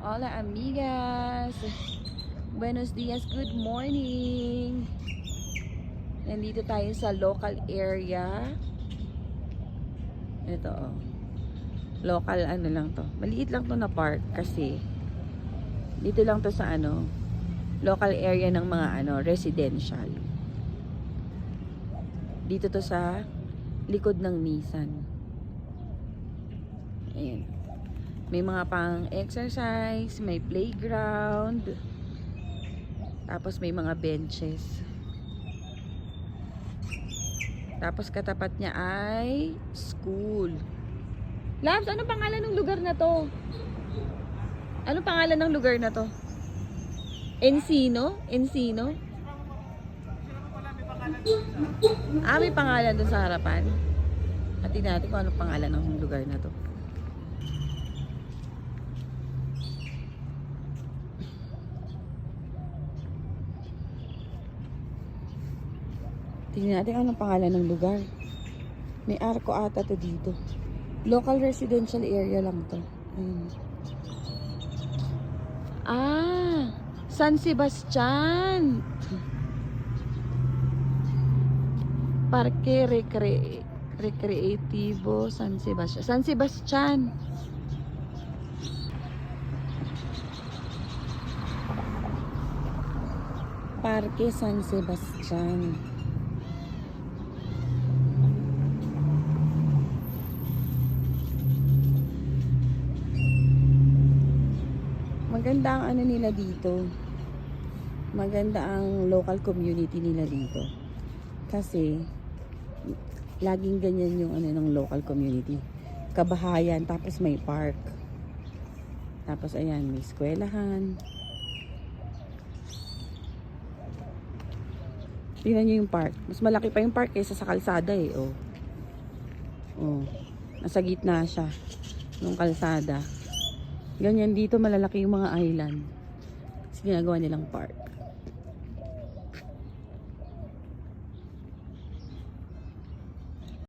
Hola amigas! Buenos dias, good morning! Nandito tayo sa local area. Ito oh. Local ano lang to. Maliit lang to na park kasi dito lang to sa local area ng mga residential. Dito to sa likod ng Nissan. Ayan. May mga pang exercise, may playground, tapos may mga benches. Tapos katapat niya ay school. Labs, ano pangalan ng lugar na to? Ano pangalan ng lugar na to? Encino? Encino? Ah, may pangalan dun sa harapan. Atin natin kung ano pangalan ng lugar na to. Tingnan natin anong pangalan ng lugar. May arko ata to dito. Local residential area lang to. Ayun. Ah! San Sebastian! Parque Recreativo San Sebastian. San Sebastian! Parque San Sebastian. Maganda ang ano nila dito. Maganda ang local community nila dito. Kasi laging ganyan yung ng local community. Kabahayan, tapos may park. Tapos ayan, may eskwelahan. Tingnan nyo yung park. Mas malaki pa yung park kaysa sa kalsada eh. Oh. Oh. Nasa gitna siya ng kalsada. Ganyan dito malalaki yung mga island. Kasi ginagawa nilang park.